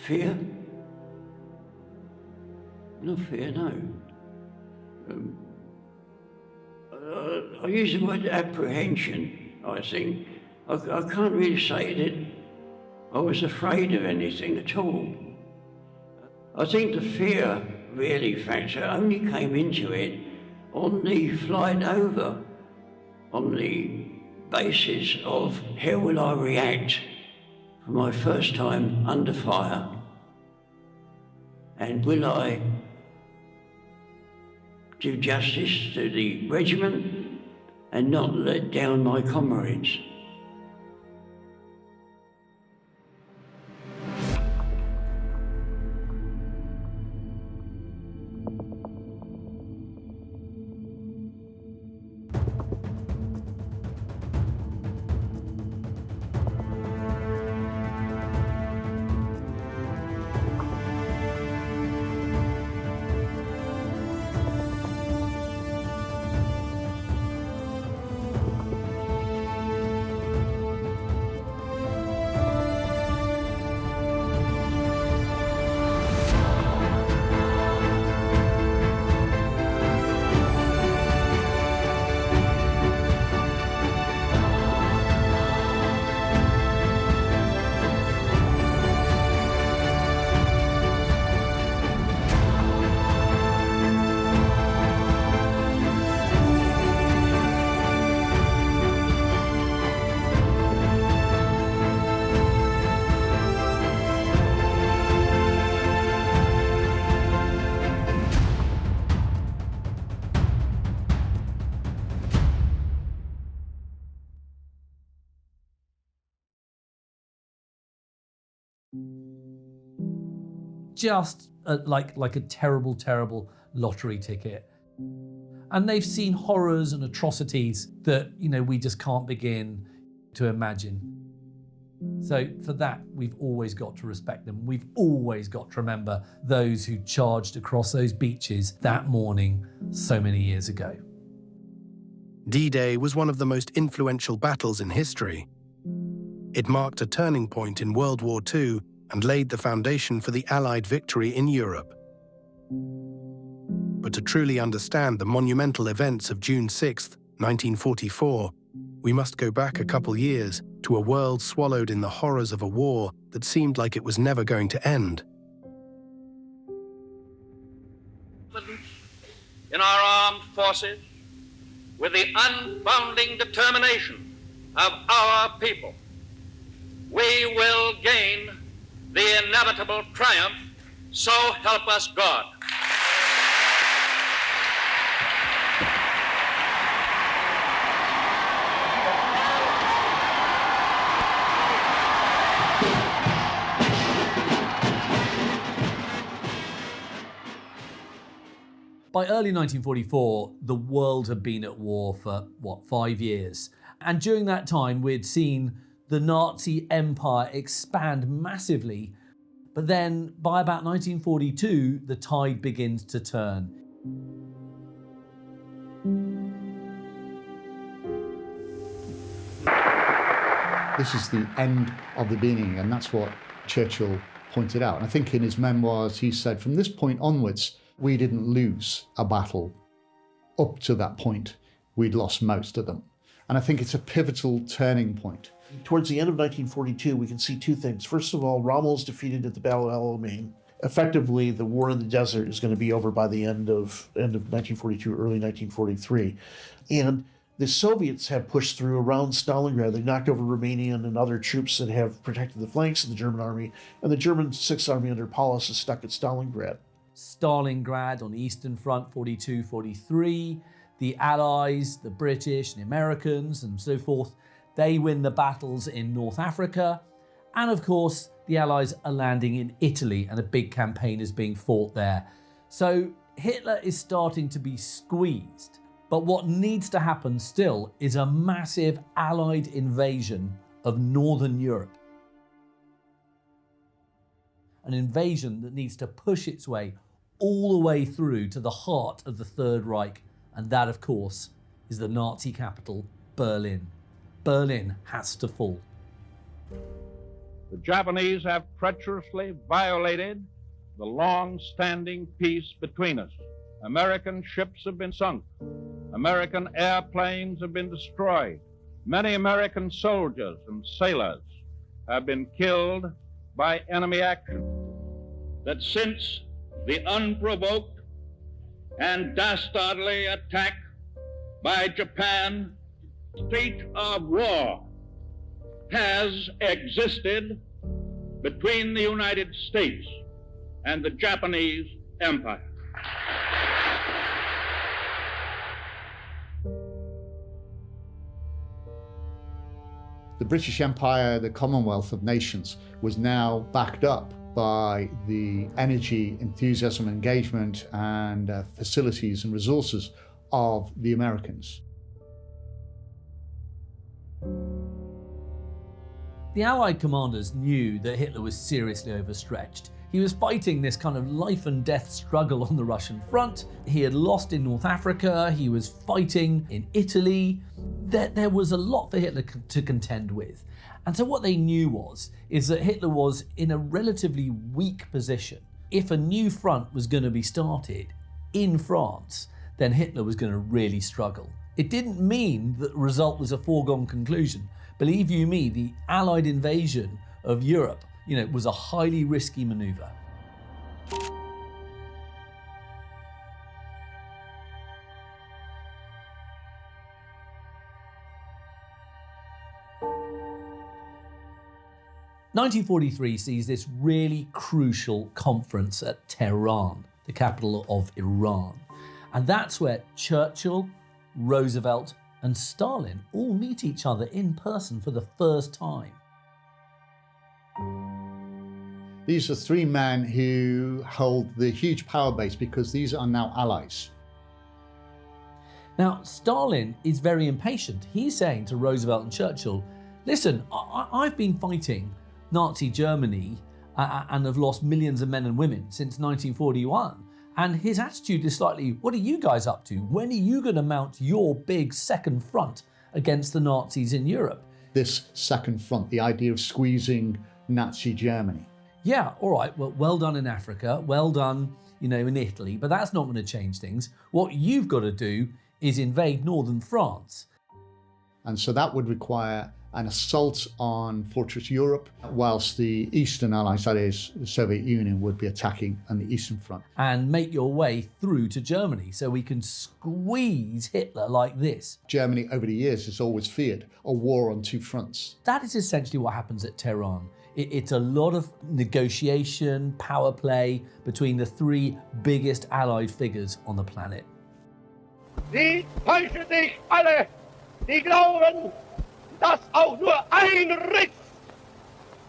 Fear? Not fear, no. I use the word apprehension, I think. I can't really say that I was afraid of anything at all. I think the fear really factor only came into it on the flight over, on the basis of how will I react for my first time under fire, and will I do justice to the regiment and not let down my comrades. Just like a terrible, terrible lottery ticket. And they've seen horrors and atrocities that, we just can't begin to imagine. So for that, we've always got to respect them. We've always got to remember those who charged across those beaches that morning so many years ago. D-Day was one of the most influential battles in history. It marked a turning point in World War II and laid the foundation for the Allied victory in Europe. But to truly understand the monumental events of June 6, 1944, we must go back a couple years to a world swallowed in the horrors of a war that seemed like it was never going to end. In our armed forces, with the unbounding determination of our people, we will gain the inevitable triumph, so help us God. By early 1944, the world had been at war for, 5 years? And during that time, we'd seen the Nazi empire expand massively. But then, by about 1942, the tide begins to turn. This is the end of the beginning, and that's what Churchill pointed out. And I think in his memoirs, he said, from this point onwards, we didn't lose a battle. Up to that point, we'd lost most of them. And I think it's a pivotal turning point. Towards the end of 1942, we can see two things. First of all, Rommel's defeated at the Battle of El Alamein. Effectively, the war in the desert is going to be over by the end of 1942, early 1943. And the Soviets have pushed through around Stalingrad. They knocked over Romanian and other troops that have protected the flanks of the German army. And the German Sixth Army under Paulus is stuck at Stalingrad. Stalingrad on the Eastern Front, 42-43. The Allies, the British, the Americans, and so forth, they win the battles in North Africa. And of course, the Allies are landing in Italy and a big campaign is being fought there. So Hitler is starting to be squeezed. But what needs to happen still is a massive Allied invasion of Northern Europe. An invasion that needs to push its way all the way through to the heart of the Third Reich. And that, of course, is the Nazi capital, Berlin. Berlin has to fall. The Japanese have treacherously violated the long-standing peace between us. American ships have been sunk. American airplanes have been destroyed. Many American soldiers and sailors have been killed by enemy action. That since the unprovoked and dastardly attack by Japan, state of war has existed between the United States and the Japanese Empire. The British Empire, the Commonwealth of Nations, was now backed up by the energy, enthusiasm, engagement, and facilities and resources of the Americans. The Allied commanders knew that Hitler was seriously overstretched. He was fighting this kind of life and death struggle on the Russian front. He had lost in North Africa. He was fighting in Italy. There was a lot for Hitler to contend with. And so what they knew is that Hitler was in a relatively weak position. If a new front was going to be started in France, then Hitler was going to really struggle. It didn't mean that the result was a foregone conclusion. Believe you me, the Allied invasion of Europe, was a highly risky maneuver. (1943) sees this really crucial conference at Tehran, the capital of Iran. And that's where Churchill, Roosevelt, and Stalin all meet each other in person for the first time. These are three men who hold the huge power base because these are now allies. Now, Stalin is very impatient. He's saying to Roosevelt and Churchill, listen, I've been fighting Nazi Germany and have lost millions of men and women since 1941. And his attitude is slightly, what are you guys up to? When are you going to mount your big second front against the Nazis in Europe? This second front, the idea of squeezing Nazi Germany. Yeah, all right, well done in Africa, well done, in Italy, but that's not going to change things. What you've got to do is invade northern France. And so that would require an assault on Fortress Europe, whilst the Eastern Allies, that is, the Soviet Union, would be attacking on the Eastern Front. And make your way through to Germany so we can squeeze Hitler like this. Germany, over the years, has always feared a war on two fronts. That is essentially what happens at Tehran. It's a lot of negotiation, power play between the three biggest Allied figures on the planet. Sie täuschen sich alle, die glauben, dass auch nur ein Riss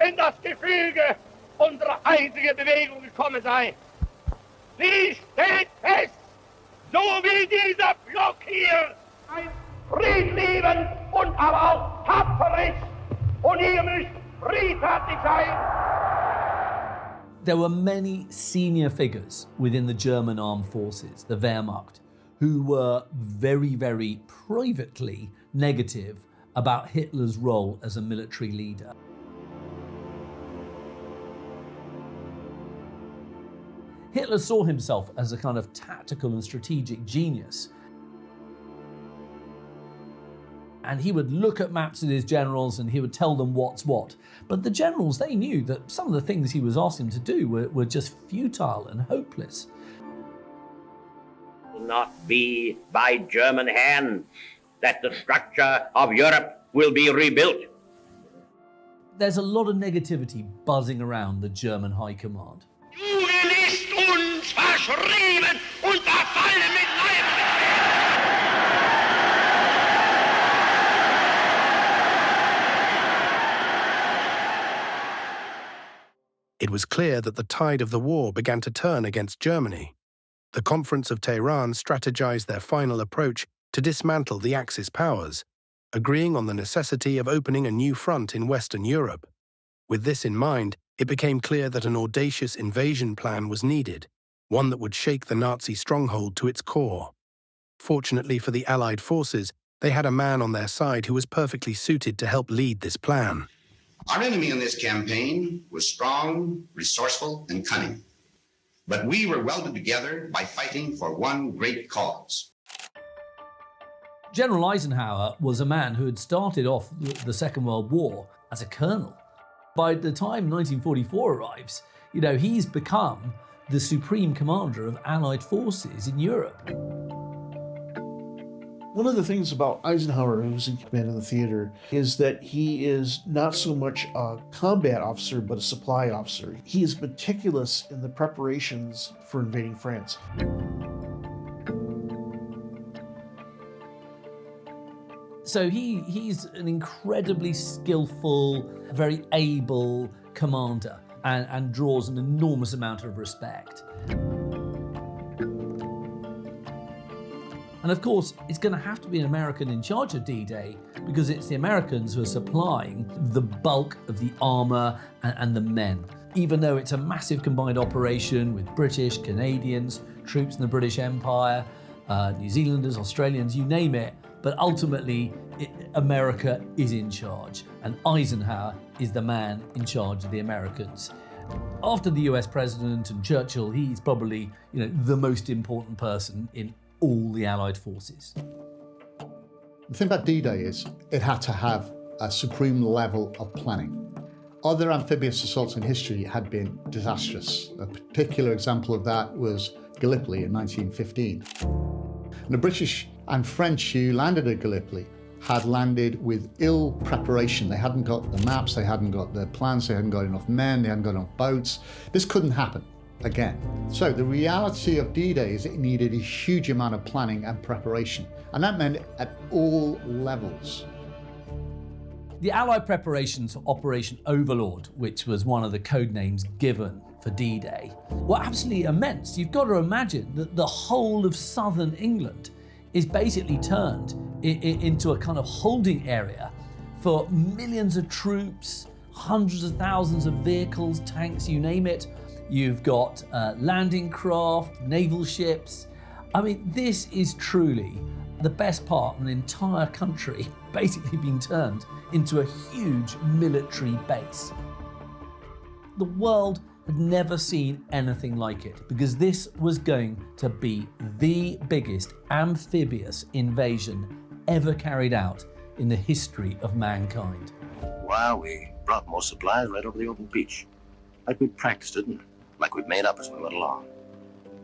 in das Gefüge unserer einzigen Bewegung gekommen sei. Sie steht fest, so wie dieser Block hier, ein friedliebend und aber auch tapfer ist. Und ihr müsst friedfertig sein. There were many senior figures within the German armed forces, the Wehrmacht, who were very, very privately negative about Hitler's role as a military leader. Hitler saw himself as a kind of tactical and strategic genius. And he would look at maps of his generals and he would tell them what's what. But the generals, they knew that some of the things he was asking them to do were just futile and hopeless. It will not be by German hand that the structure of Europe will be rebuilt. There's a lot of negativity buzzing around the German High Command. Jugend ist uns verschrieben und verfallen mit Leib. It was clear that the tide of the war began to turn against Germany. The Conference of Tehran strategized their final approach to dismantle the Axis powers, agreeing on the necessity of opening a new front in Western Europe. With this in mind, it became clear that an audacious invasion plan was needed, one that would shake the Nazi stronghold to its core. Fortunately for the Allied forces, they had a man on their side who was perfectly suited to help lead this plan. Our enemy in this campaign was strong, resourceful, and cunning. But we were welded together by fighting for one great cause. General Eisenhower was a man who had started off the Second World War as a colonel. By the time 1944 arrives, he's become the supreme commander of Allied forces in Europe. One of the things about Eisenhower, who's in command of the theater, is that he is not so much a combat officer, but a supply officer. He is meticulous in the preparations for invading France. So he's an incredibly skillful, very able commander and draws an enormous amount of respect. And of course, it's going to have to be an American in charge of D-Day because it's the Americans who are supplying the bulk of the armour and the men. Even though it's a massive combined operation with British, Canadians, troops in the British Empire, New Zealanders, Australians, you name it, but ultimately America is in charge and Eisenhower is the man in charge of the Americans. After the US president and Churchill, he's probably the most important person in all the Allied forces. The thing about D-Day is it had to have a supreme level of planning. Other amphibious assaults in history had been disastrous. A particular example of that was Gallipoli in 1915. And the British and French who landed at Gallipoli had landed with ill preparation. They hadn't got the maps, they hadn't got the plans, they hadn't got enough men, they hadn't got enough boats. This couldn't happen again. So the reality of D-Day is it needed a huge amount of planning and preparation. And that meant at all levels. The Allied preparations for Operation Overlord, which was one of the code names given for D-Day, were absolutely immense. You've got to imagine that the whole of southern England is basically turned into a kind of holding area for millions of troops, hundreds of thousands of vehicles, tanks, you name it. You've got landing craft, naval ships. I mean, this is truly the best part of an entire country basically being turned into a huge military base. The world had never seen anything like it because this was going to be the biggest amphibious invasion ever carried out in the history of mankind. Well, we brought most supplies right over the open beach. Like we'd practiced it and like we'd made up as we went along.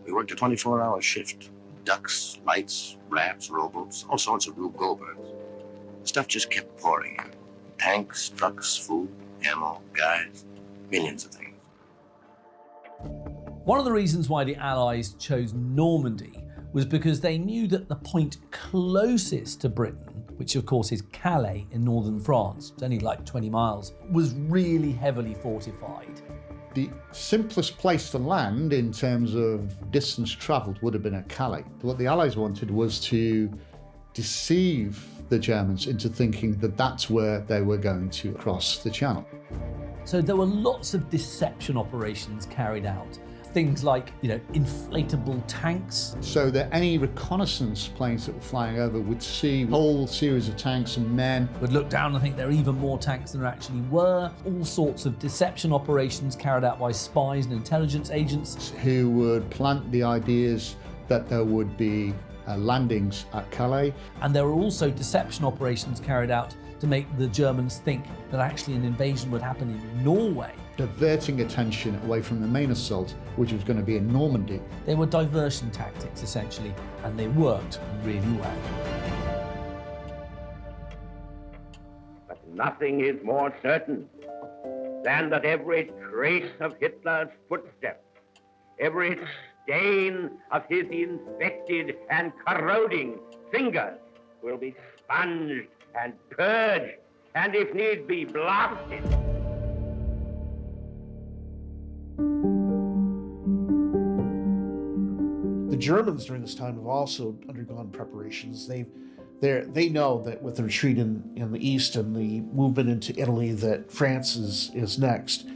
We worked a 24-hour shift. Ducks, lights, rafts, rowboats, all sorts of Rube Goldbergs. The stuff just kept pouring in. Tanks, trucks, food, ammo, guys, millions of things. One of the reasons why the Allies chose Normandy was because they knew that the point closest to Britain, which of course is Calais in northern France, it's only like 20 miles, was really heavily fortified. The simplest place to land in terms of distance travelled would have been at Calais. What the Allies wanted was to deceive the Germans into thinking that that's where they were going to cross the channel. So there were lots of deception operations carried out. Things like, inflatable tanks. So that any reconnaissance planes that were flying over would see a whole series of tanks and men. Would look down and think there are even more tanks than there actually were. All sorts of deception operations carried out by spies and intelligence agents. Who would plant the ideas that there would be landings at Calais. And there were also deception operations carried out to make the Germans think that actually an invasion would happen in Norway. Diverting attention away from the main assault, which was going to be in Normandy. They were diversion tactics, essentially, and they worked really well. But nothing is more certain than that every trace of Hitler's footsteps, every stain of his infected and corroding fingers will be sponged and purged, and if need be, blasted. The Germans during this time have also undergone preparations. They know that with the retreat in the east and the movement into Italy that France is next.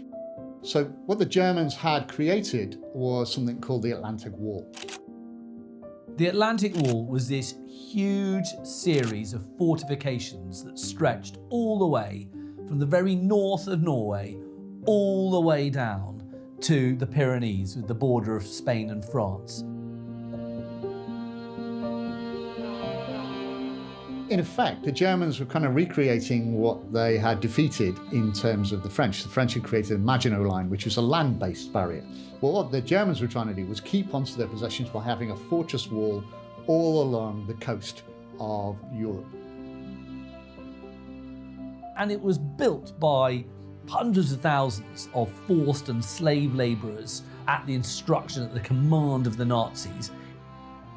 So what the Germans had created was something called the Atlantic Wall. The Atlantic Wall was this huge series of fortifications that stretched all the way from the very north of Norway all the way down to the Pyrenees with the border of Spain and France. In effect, the Germans were kind of recreating what they had defeated in terms of the French. The French had created a Maginot Line, which was a land-based barrier. Well, what the Germans were trying to do was keep onto their possessions by having a fortress wall all along the coast of Europe. And it was built by hundreds of thousands of forced and slave labourers at the instruction, at the command of the Nazis.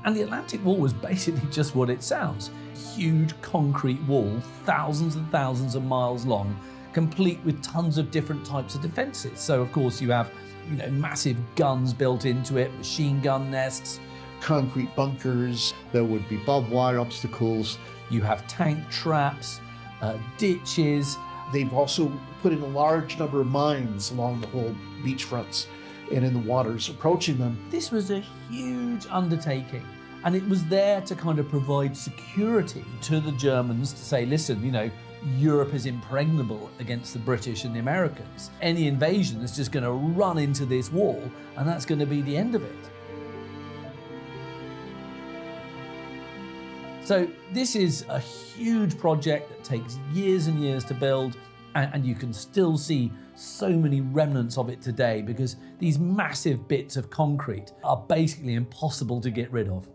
And the Atlantic Wall was basically just what it sounds. Huge concrete wall, thousands and thousands of miles long, complete with tons of different types of defences. So of course you have, massive guns built into it, machine gun nests, concrete bunkers. There would be barbed wire obstacles. You have tank traps, ditches. They've also put in a large number of mines along the whole beachfronts and in the waters approaching them. This was a huge undertaking, and it was there to kind of provide security to the Germans to say, listen, Europe is impregnable against the British and the Americans. Any invasion is just going to run into this wall, and that's going to be the end of it. So this is a huge project that takes years and years to build, and you can still see so many remnants of it today because these massive bits of concrete are basically impossible to get rid of.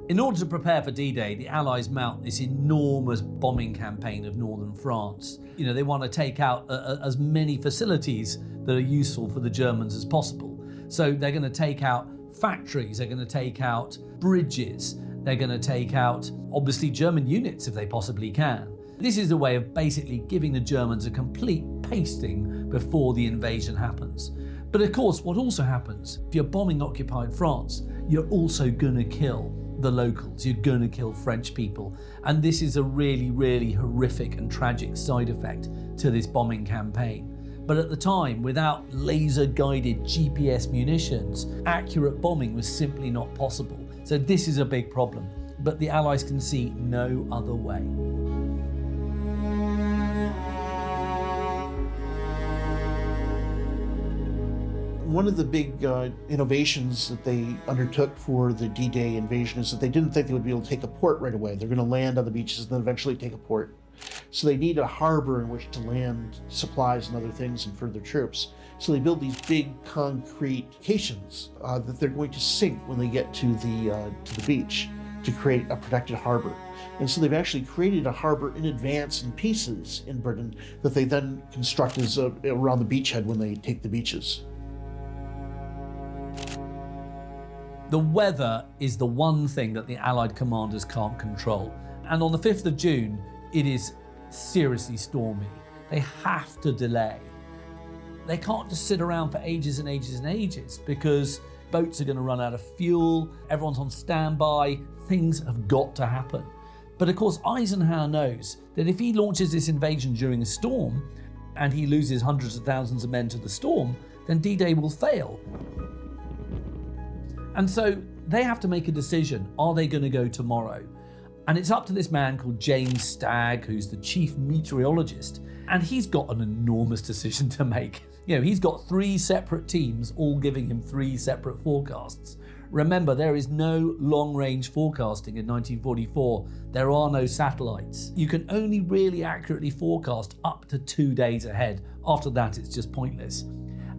In order to prepare for D-Day, the Allies mount this enormous bombing campaign of northern France. They want to take out as many facilities that are useful for the Germans as possible. So they're going to take out factories, they're going to take out bridges, they're going to take out, obviously, German units if they possibly can. This is a way of basically giving the Germans a complete pasting before the invasion happens. But of course, what also happens, if you're bombing occupied France, you're also going to kill the locals, you're going to kill French people. And this is a really, really horrific and tragic side effect to this bombing campaign. But at the time, without laser-guided GPS munitions, accurate bombing was simply not possible. So this is a big problem, but the Allies can see no other way. One of the big innovations that they undertook for the D-Day invasion is that they didn't think they would be able to take a port right away. They're going to land on the beaches and then eventually take a port. So they need a harbor in which to land supplies and other things and further troops. So they build these big concrete caissons that they're going to sink when they get to the beach to create a protected harbor. And so they've actually created a harbor in advance in pieces in Britain that they then construct as around the beachhead when they take the beaches. The weather is the one thing that the Allied commanders can't control. And on the 5th of June, it is seriously stormy. They have to delay. They can't just sit around for ages and ages and ages because boats are going to run out of fuel, everyone's on standby, things have got to happen. But of course, Eisenhower knows that if he launches this invasion during a storm and he loses hundreds of thousands of men to the storm, then D-Day will fail. And so they have to make a decision. Are they going to go tomorrow? And it's up to this man called James Stagg, who's the chief meteorologist. And he's got an enormous decision to make. He's got 3 separate teams all giving him 3 separate forecasts. Remember, there is no long-range forecasting in 1944. There are no satellites. You can only really accurately forecast up to 2 days ahead. After that, it's just pointless.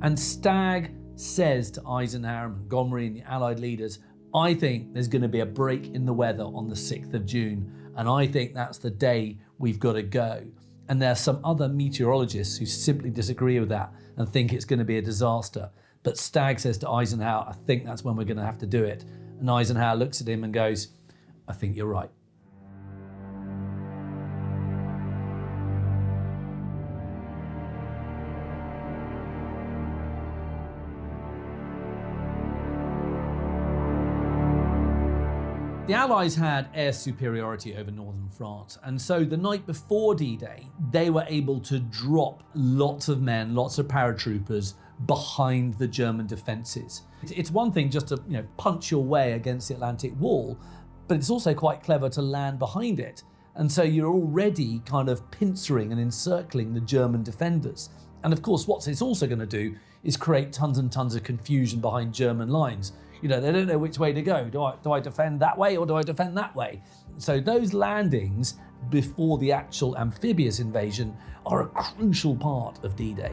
And Stagg says to Eisenhower, Montgomery and the Allied leaders, I think there's going to be a break in the weather on the 6th of June, and I think that's the day we've got to go. And there are some other meteorologists who simply disagree with that and think it's going to be a disaster. But Stagg says to Eisenhower, I think that's when we're going to have to do it. And Eisenhower looks at him and goes, I think you're right. The Allies had air superiority over northern France, and so the night before D-Day, they were able to drop lots of men, lots of paratroopers, behind the German defences. It's one thing just to punch your way against the Atlantic Wall, but it's also quite clever to land behind it. And so you're already kind of pincering and encircling the German defenders. And of course, what it's also going to do is create tons and tons of confusion behind German lines. They don't know which way to go. Do I defend that way or do I defend that way? So those landings before the actual amphibious invasion are a crucial part of D-Day.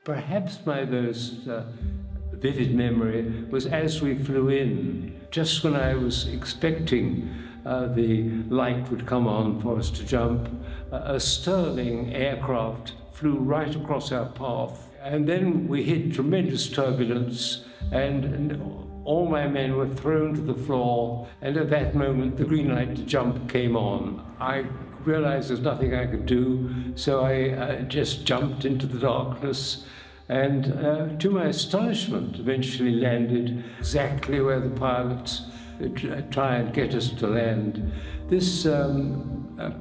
Perhaps my most vivid memory was as we flew in, just when I was expecting the light would come on for us to jump, a Sterling aircraft flew right across our path. And then we hit tremendous turbulence, and all my men were thrown to the floor, and at that moment the green light to jump came on. I realized there's nothing I could do, so I just jumped into the darkness, and to my astonishment eventually landed exactly where the pilots try and get us to land. This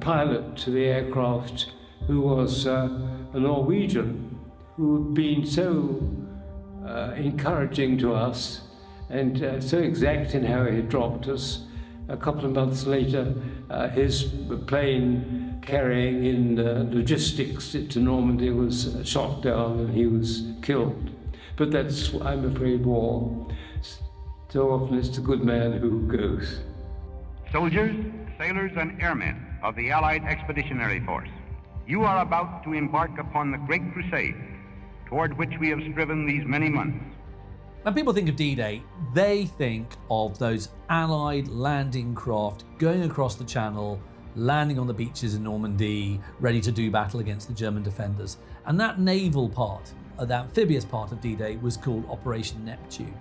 pilot to the aircraft, who was a Norwegian, who had been so encouraging to us and so exact in how he had dropped us, a couple of months later, his plane carrying in logistics to Normandy was shot down and he was killed. But that's, I'm afraid, war. So often it's the good man who goes. Soldiers, sailors, and airmen of the Allied Expeditionary Force, you are about to embark upon the great crusade toward which we have striven these many months. When people think of D-Day, they think of those Allied landing craft going across the Channel, landing on the beaches in Normandy, ready to do battle against the German defenders. And that naval part, the amphibious part of D-Day, was called Operation Neptune.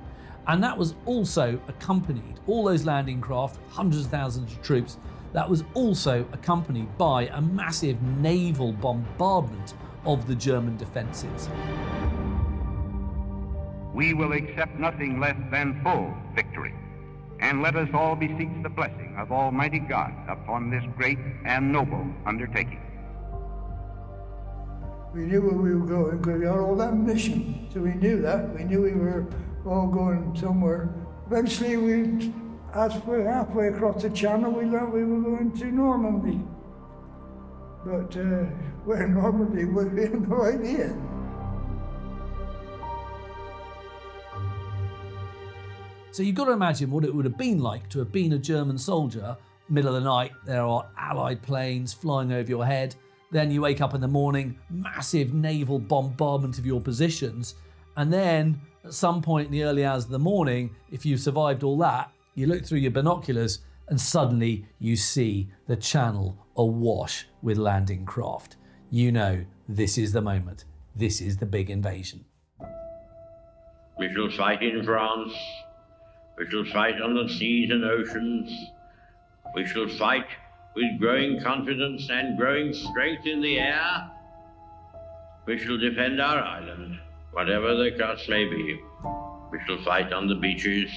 And that was also accompanied, all those landing craft, hundreds of thousands of troops, that was also accompanied by a massive naval bombardment of the German defences. We will accept nothing less than full victory. And let us all beseech the blessing of Almighty God upon this great and noble undertaking. We knew where we were going because we had all that mission. So we knew that. We knew we were all going somewhere. Eventually, as we're halfway across the Channel, we learned we were going to Normandy. But where Normandy was, we had no idea. So you've got to imagine what it would have been like to have been a German soldier. Middle of the night, there are Allied planes flying over your head. Then you wake up in the morning, massive naval bombardment of your positions. And then at some point in the early hours of the morning, if you survived all that, you look through your binoculars and suddenly you see the Channel awash with landing craft. You know, this is the moment. This is the big invasion. We shall fight in France. We shall fight on the seas and oceans. We shall fight with growing confidence and growing strength in the air. We shall defend our island, whatever the cost may be. We shall fight on the beaches.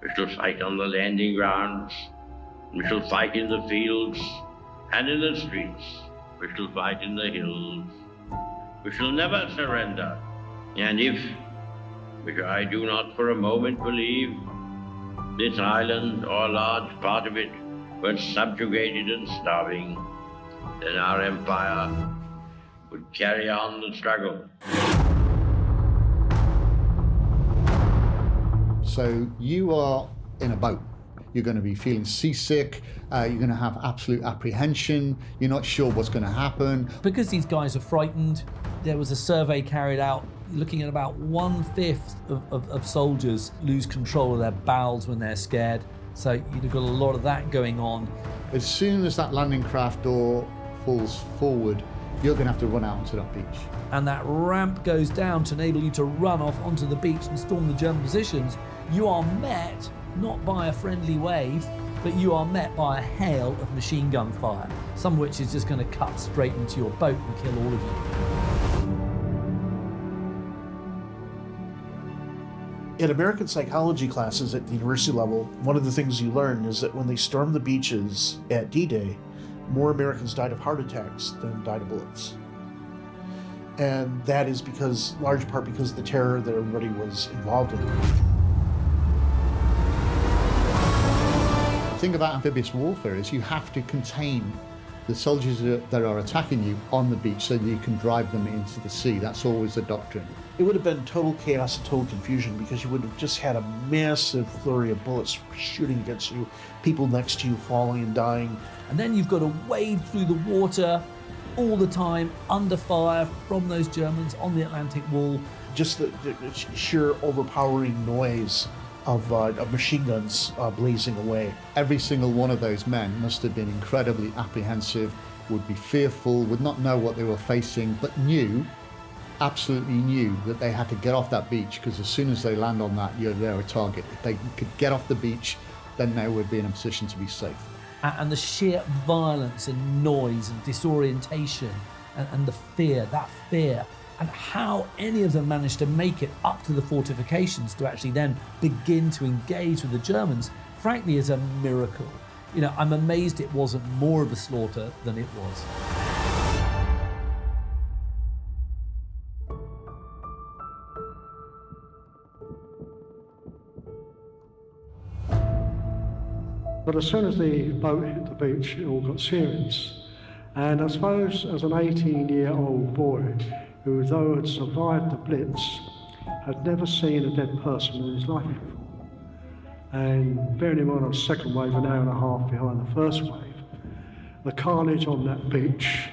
We shall fight on the landing grounds. We shall fight in the fields and in the streets. We shall fight in the hills. We shall never surrender. And if, which I do not for a moment believe, this island, or a large part of it, were subjugated and starving, then our empire would carry on the struggle. So you are in a boat. You're going to be feeling seasick. You're going to have absolute apprehension. You're not sure what's going to happen. Because these guys are frightened, there was a survey carried out looking at about 1/5 of soldiers lose control of their bowels when they're scared. So you've got a lot of that going on. As soon as that landing craft door falls forward, you're going to have to run out onto that beach. And that ramp goes down to enable you to run off onto the beach and storm the German positions. You are met not by a friendly wave, but you are met by a hail of machine gun fire, some of which is just going to cut straight into your boat and kill all of you. In American psychology classes at the university level, one of the things you learn is that when they stormed the beaches at D-Day, more Americans died of heart attacks than died of bullets. And that is because, large part because of the terror that everybody was involved in. The thing about amphibious warfare is you have to contain the soldiers that are attacking you on the beach so that you can drive them into the sea. That's always the doctrine. It would have been total chaos and total confusion because you would have just had a massive flurry of bullets shooting against you, people next to you falling and dying. And then you've got to wade through the water all the time under fire from those Germans on the Atlantic Wall. Just the sheer overpowering noise of machine guns blazing away. Every single one of those men must have been incredibly apprehensive, would be fearful, would not know what they were facing, but absolutely knew that they had to get off that beach, because as soon as they land on that, they're a target. If they could get off the beach, then they would be in a position to be safe. And the sheer violence and noise and disorientation and the fear, and how any of them managed to make it up to the fortifications to actually then begin to engage with the Germans, frankly, is a miracle. You know, I'm amazed it wasn't more of a slaughter than it was. But as soon as the boat hit the beach, it all got serious. And I suppose as an 18-year-old boy who, though had survived the Blitz, had never seen a dead person in his life before. And bearing in mind I was second wave, an hour and a half behind the first wave, the carnage on that beach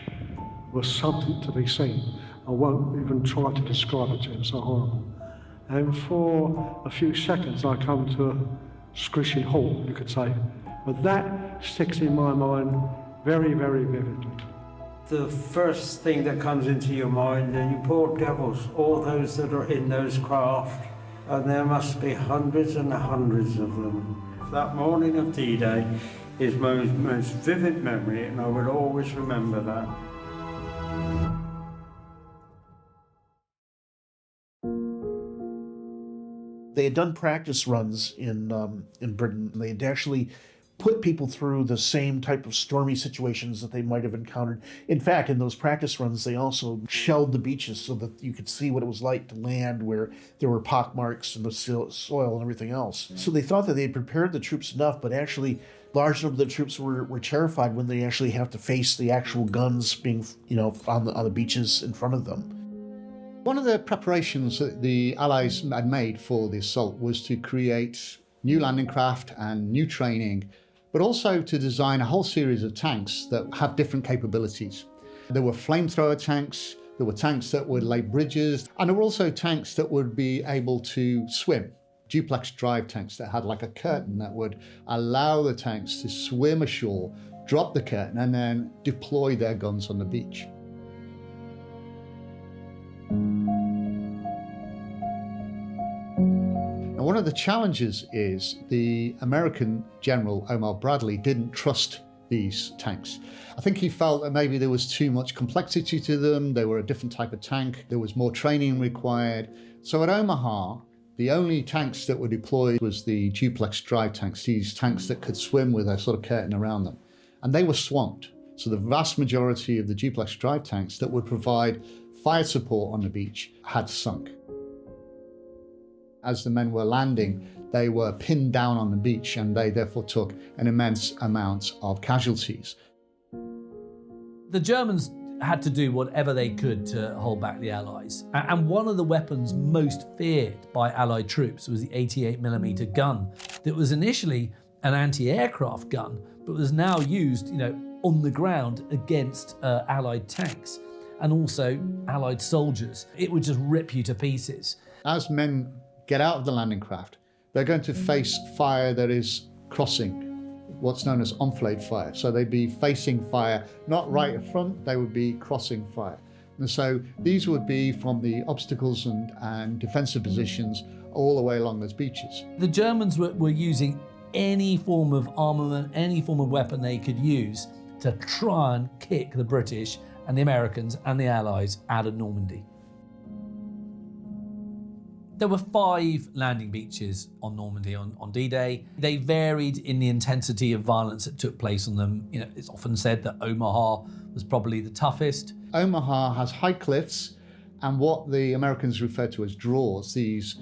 was something to be seen. I won't even try to describe it to you, it's so horrible. And for a few seconds I come to a screeching halt, you could say. But that sticks in my mind very, very vividly. The first thing that comes into your mind, and you poor devils, all those that are in those craft, and there must be hundreds and hundreds of them. That morning of D-Day is my most vivid memory, and I will always remember that. They had done practice runs in Britain. They had actually put people through the same type of stormy situations that they might have encountered. In fact, in those practice runs, they also shelled the beaches so that you could see what it was like to land where there were pockmarks in the soil and everything else. So they thought that they had prepared the troops enough, but actually large number of the troops were terrified when they actually have to face the actual guns being, on the beaches in front of them. One of the preparations that the Allies had made for the assault was to create new landing craft and new training, but also to design a whole series of tanks that have different capabilities. There were flamethrower tanks, there were tanks that would lay bridges, and there were also tanks that would be able to swim. Duplex drive tanks that had like a curtain that would allow the tanks to swim ashore, drop the curtain, and then deploy their guns on the beach. One of the challenges is the American General Omar Bradley didn't trust these tanks. I think he felt that maybe there was too much complexity to them, they were a different type of tank, there was more training required. So at Omaha, the only tanks that were deployed was the duplex drive tanks, these tanks that could swim with a sort of curtain around them. And they were swamped. So the vast majority of the duplex drive tanks that would provide fire support on the beach had sunk. As the men were landing, they were pinned down on the beach, and they therefore took an immense amount of casualties. The Germans had to do whatever they could to hold back the Allies. And one of the weapons most feared by Allied troops was the 88mm gun that was initially an anti-aircraft gun, but was now used, on the ground against Allied tanks and also Allied soldiers. It would just rip you to pieces. As men get out of the landing craft, they're going to face fire that is crossing, what's known as enfilade fire. So they'd be facing fire, not right in front, they would be crossing fire. And so these would be from the obstacles and defensive positions all the way along those beaches. The Germans were using any form of armament, any form of weapon they could use to try and kick the British and the Americans and the Allies out of Normandy. There were 5 landing beaches on Normandy on D-Day. They varied in the intensity of violence that took place on them. You know, it's often said that Omaha was probably the toughest. Omaha has high cliffs and what the Americans refer to as draws, these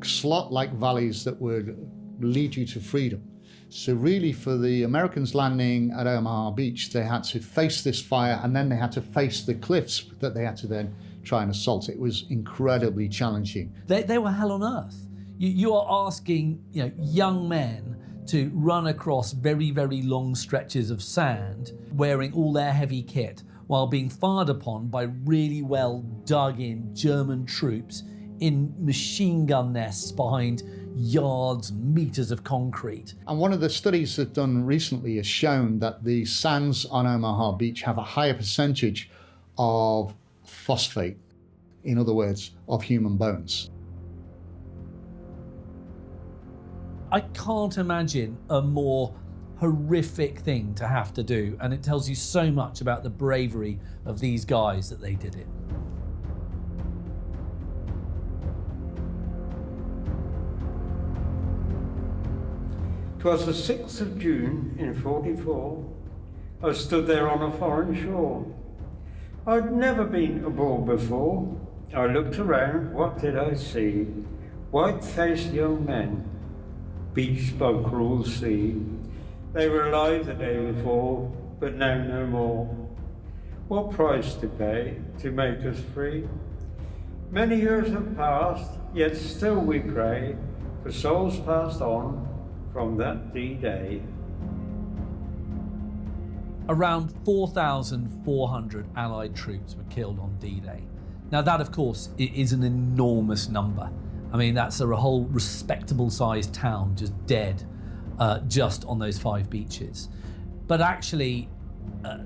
slot-like valleys that would lead you to freedom. So really for the Americans landing at Omaha Beach, they had to face this fire and then they had to face the cliffs that they had to then try and assault. It was incredibly challenging. They were hell on earth. You are asking, you know, young men to run across very, very long stretches of sand, wearing all their heavy kit, while being fired upon by really well dug in German troops in machine gun nests behind yards, meters of concrete. And one of the studies that's done recently has shown that the sands on Omaha Beach have a higher percentage of phosphate, in other words, of human bones. I can't imagine a more horrific thing to have to do, and it tells you so much about the bravery of these guys that they did it. Twas the 6th of June in 44. I stood there on a foreign shore. I'd never been aboard before. I looked around, what did I see? White-faced young men, beached by cruel sea. They were alive the day before, but now no more. What price to pay to make us free? Many years have passed, yet still we pray for souls passed on from that D-Day. Around 4,400 Allied troops were killed on D-Day. Now that, of course, is an enormous number. I mean, that's a whole respectable sized town just dead just on those 5 beaches. But actually,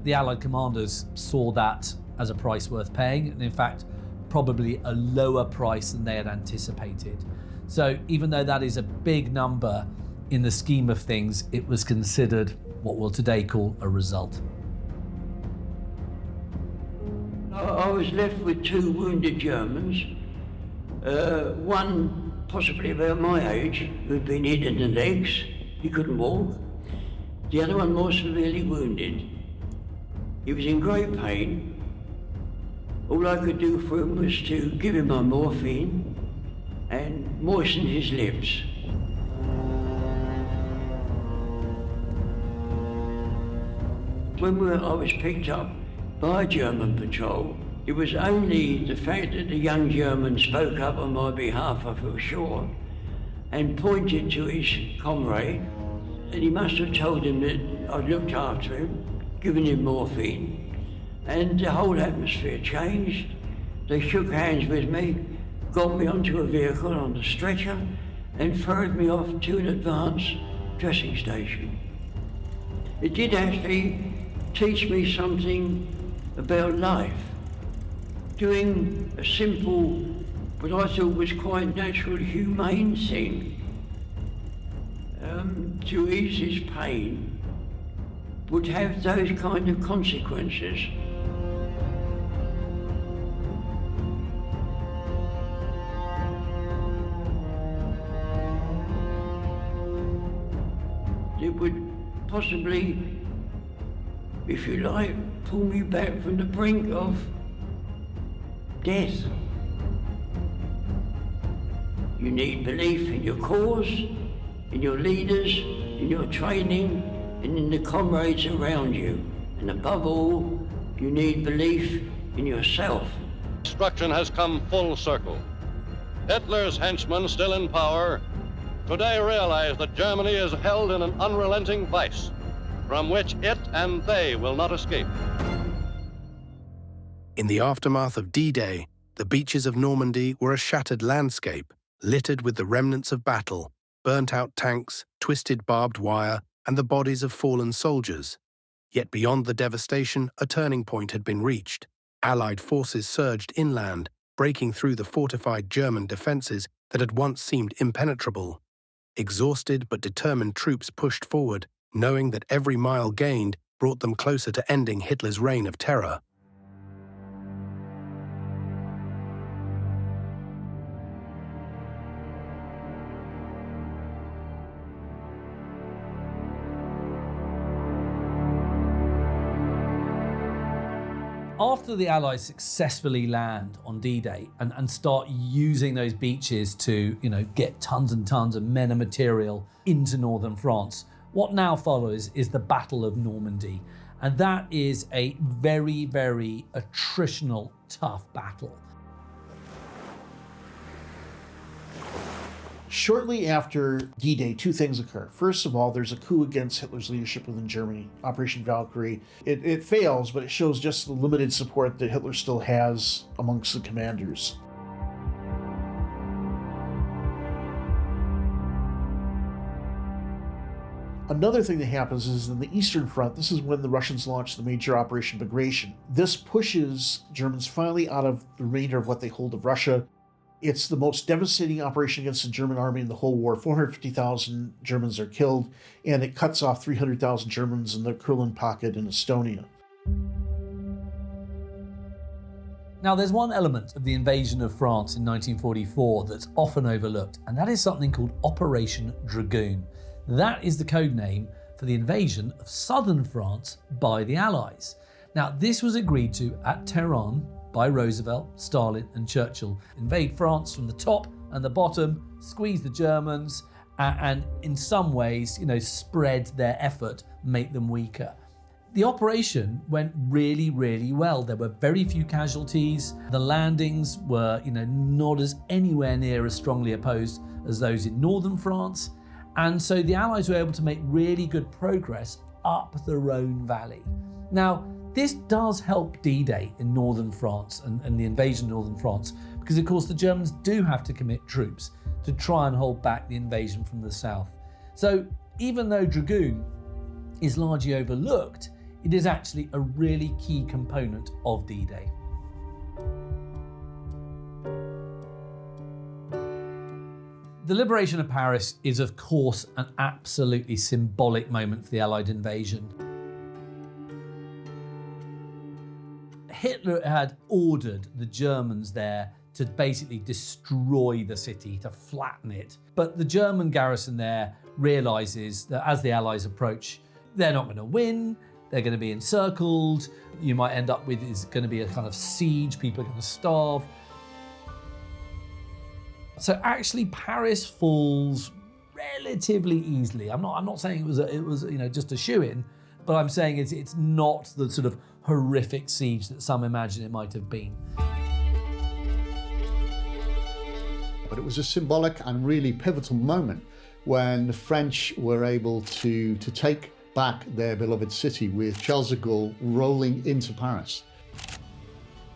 the Allied commanders saw that as a price worth paying, and in fact, probably a lower price than they had anticipated. So even though that is a big number, in the scheme of things, it was considered what we'll today call a result. I was left with 2 wounded Germans, one possibly about my age, who'd been hit in the legs, he couldn't walk. The other one more severely wounded. He was in great pain. All I could do for him was to give him my morphine and moisten his lips. When I was picked up by a German patrol, it was only the fact that the young German spoke up on my behalf, I feel sure, and pointed to his comrade, and he must have told him that I'd looked after him, given him morphine, and the whole atmosphere changed. They shook hands with me, got me onto a vehicle on the stretcher, and ferried me off to an advanced dressing station. It did actually teach me something about life. Doing a simple, what I thought was quite natural, humane thing to ease his pain would have those kind of consequences. It would possibly, if you like, pull me back from the brink of death. You need belief in your cause, in your leaders, in your training, and in the comrades around you. And above all, you need belief in yourself. Destruction has come full circle. Hitler's henchmen, still in power, today realize that Germany is held in an unrelenting vice, from which it and they will not escape. In the aftermath of D-Day, the beaches of Normandy were a shattered landscape, littered with the remnants of battle, burnt-out tanks, twisted barbed wire, and the bodies of fallen soldiers. Yet beyond the devastation, a turning point had been reached. Allied forces surged inland, breaking through the fortified German defences that had once seemed impenetrable. Exhausted but determined troops pushed forward, knowing that every mile gained brought them closer to ending Hitler's reign of terror. After the Allies successfully land on D-Day and start using those beaches to, get tons and tons of men and material into northern France, what now follows is the Battle of Normandy. And that is a very, very attritional, tough battle. Shortly after D-Day, two things occur. First of all, there's a coup against Hitler's leadership within Germany, Operation Valkyrie. It fails, but it shows just the limited support that Hitler still has amongst the commanders. Another thing that happens is in the Eastern Front, this is when the Russians launched the major Operation Bagration. This pushes Germans finally out of the remainder of what they hold of Russia. It's the most devastating operation against the German army in the whole war. 450,000 Germans are killed, and it cuts off 300,000 Germans in the Kurland pocket in Estonia. Now, there's one element of the invasion of France in 1944 that's often overlooked, and that is something called Operation Dragoon. That is the code name for the invasion of southern France by the Allies. Now, this was agreed to at Tehran by Roosevelt, Stalin and Churchill. Invade France from the top and the bottom, squeeze the Germans, and in some ways, spread their effort, make them weaker. The operation went really, really well. There were very few casualties. The landings were, not as anywhere near as strongly opposed as those in northern France. And so the Allies were able to make really good progress up the Rhone Valley. Now, this does help D-Day in northern France and the invasion of northern France, because of course the Germans do have to commit troops to try and hold back the invasion from the south. So even though Dragoon is largely overlooked, it is actually a really key component of D-Day. The liberation of Paris is of course an absolutely symbolic moment for the Allied invasion. Hitler had ordered the Germans there to basically destroy the city, to flatten it. But the German garrison there realizes that as the Allies approach, they're not going to win, they're going to be encircled, you might end up with is going to be a kind of siege, people are going to starve. So actually Paris falls relatively easily. I'm not saying it was just a shoo-in, but I'm saying it's not the sort of horrific siege that some imagine it might have been. But it was a symbolic and really pivotal moment when the French were able to take back their beloved city with Charles de Gaulle rolling into Paris.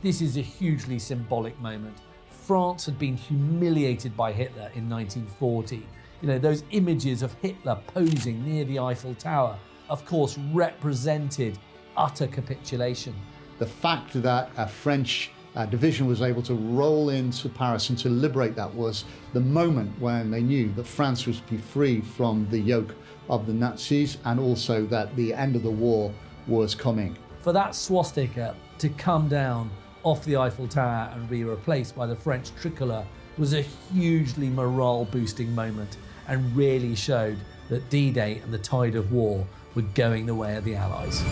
This is a hugely symbolic moment. France had been humiliated by Hitler in 1940. Those images of Hitler posing near the Eiffel Tower, of course, represented utter capitulation. The fact that a French division was able to roll into Paris and to liberate that was the moment when they knew that France was to be free from the yoke of the Nazis, and also that the end of the war was coming. For that swastika to come down off the Eiffel Tower and be replaced by the French tricolour was a hugely morale-boosting moment and really showed that D-Day and the tide of war were going the way of the Allies.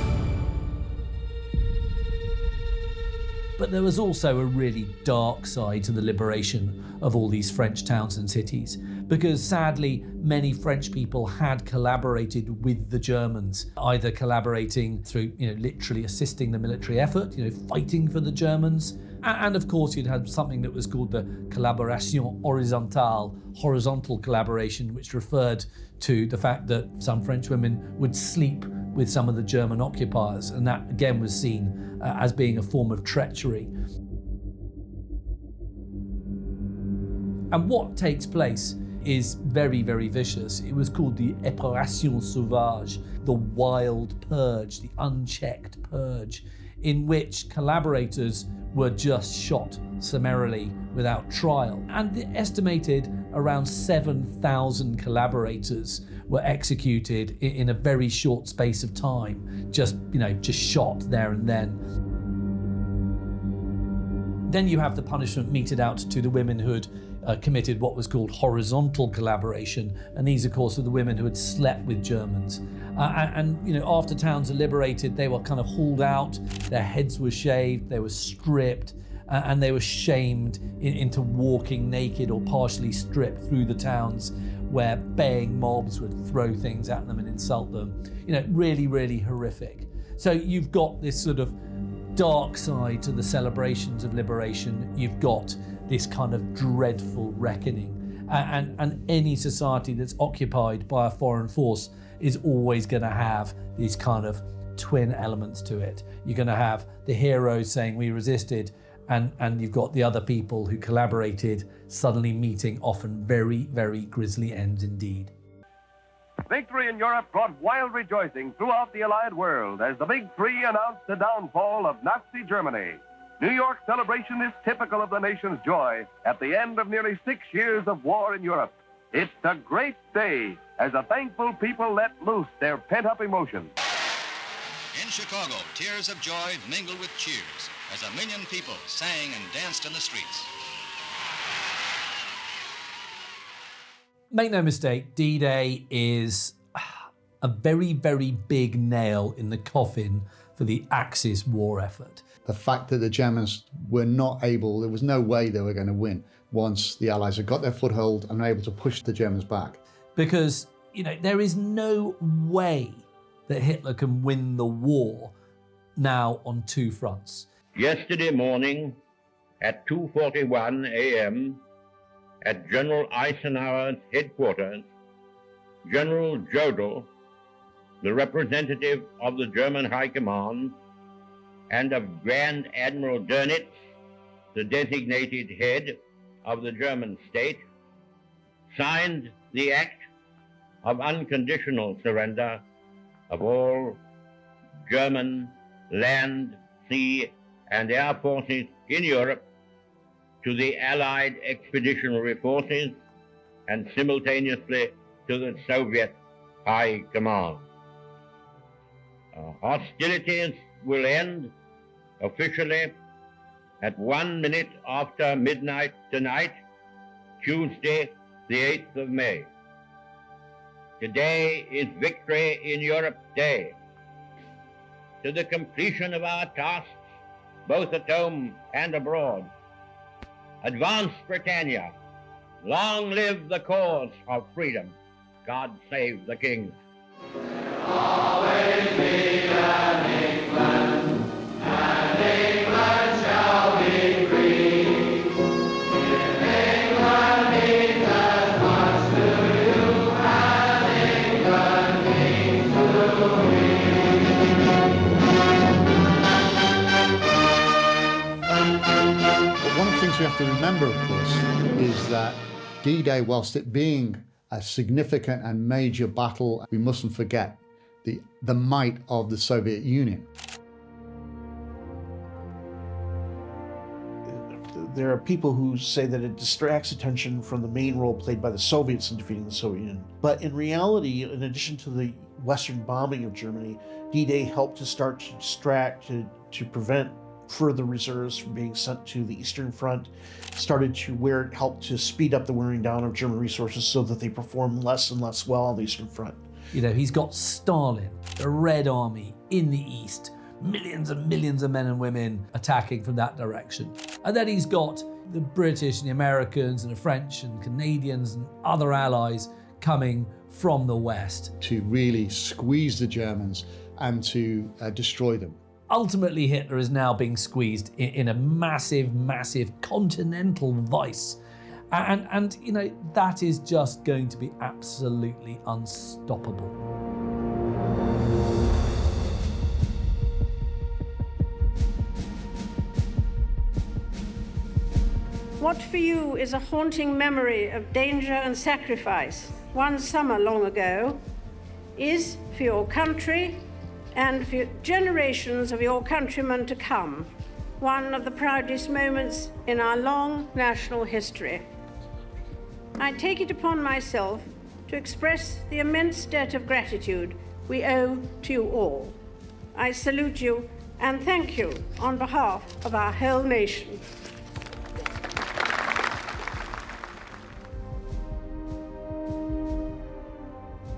But there was also a really dark side to the liberation of all these French towns and cities, because sadly many French people had collaborated with the Germans, either collaborating through literally assisting the military effort, fighting for the Germans, and of course you'd had something that was called the collaboration horizontale, horizontal collaboration, which referred to the fact that some French women would sleep with some of the German occupiers, and that again was seen as being a form of treachery. And what takes place is very, very vicious. It was called the Épuration Sauvage, the wild purge, the unchecked purge, in which collaborators were just shot summarily without trial. And the estimated around 7,000 collaborators were executed in a very short space of time, just shot there and then. Then you have the punishment meted out to the women who had committed what was called horizontal collaboration, and these, of course, were the women who had slept with Germans. After towns are liberated, they were kind of hauled out, their heads were shaved, they were stripped, and they were shamed into walking naked or partially stripped through the towns, where baying mobs would throw things at them and insult them. Really, really horrific. So you've got this sort of dark side to the celebrations of liberation. You've got this kind of dreadful reckoning. And any society that's occupied by a foreign force is always going to have these kind of twin elements to it. You're going to have the heroes saying we resisted, and you've got the other people who collaborated suddenly meeting often very, very grisly ends indeed. Victory in Europe brought wild rejoicing throughout the Allied world as the Big Three announced the downfall of Nazi Germany. New York's celebration is typical of the nation's joy at the end of nearly 6 years of war in Europe. It's a great day as a thankful people let loose their pent-up emotions. In Chicago, tears of joy mingled with cheers as 1 million people sang and danced in the streets. Make no mistake, D-Day is a very, very big nail in the coffin for the Axis war effort. The fact that the Germans were not able, there was no way they were going to win once the Allies had got their foothold and were able to push the Germans back. Because, there is no way that Hitler can win the war now on two fronts. Yesterday morning at 2:41 a.m., at General Eisenhower's headquarters, General Jodl, the representative of the German High Command, and of Grand Admiral Dönitz, the designated head of the German state, signed the act of unconditional surrender of all German land, sea, and air forces in Europe to the Allied expeditionary forces and simultaneously to the Soviet High Command. Hostilities will end officially at 1 minute after midnight tonight, Tuesday, the 8th of May. Today is Victory in Europe Day. To the completion of our tasks, both at home and abroad. Advance, Britannia. Long live the cause of freedom. God save the King. Always be an England, and England shall be free. If England means as much to you as England means to me. But one of the things we have to remember, of course, is that D-Day, whilst it being a significant and major battle, we mustn't forget the might of the Soviet Union. There are people who say that it distracts attention from the main role played by the Soviets in defeating the Soviet Union. But in reality, in addition to the Western bombing of Germany, D-Day helped to start to distract, to prevent further reserves from being sent to the Eastern Front, started to where it helped to speed up the wearing down of German resources so that they perform less and less well on the Eastern Front. He's got Stalin, the Red Army in the East, millions and millions of men and women attacking from that direction. And then he's got the British and the Americans and the French and Canadians and other allies coming from the West. To really squeeze the Germans and to destroy them. Ultimately, Hitler is now being squeezed in a massive, massive continental vice. And that is just going to be absolutely unstoppable. What for you is a haunting memory of danger and sacrifice one summer long ago is, for your country and for generations of your countrymen to come, one of the proudest moments in our long national history. I take it upon myself to express the immense debt of gratitude we owe to you all. I salute you and thank you on behalf of our whole nation.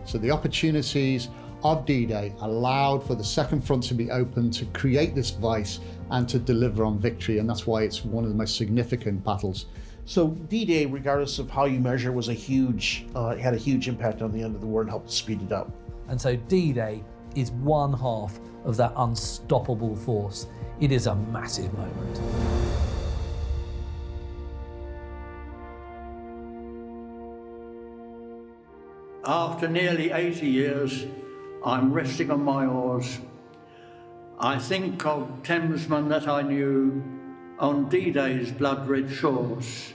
So the opportunities of D-Day allowed for the second front to be open, to create this vice and to deliver on victory, and that's why it's one of the most significant battles. So D-Day, regardless of how you measure, was had a huge impact on the end of the war and helped speed it up. And so D-Day is one half of that unstoppable force. It is a massive moment. After nearly 80 years, I'm resting on my oars. I think of Thamesmen that I knew on D-Day's blood-red shores.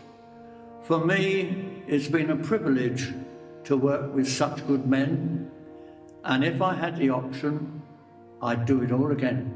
For me, it's been a privilege to work with such good men, and if I had the option, I'd do it all again.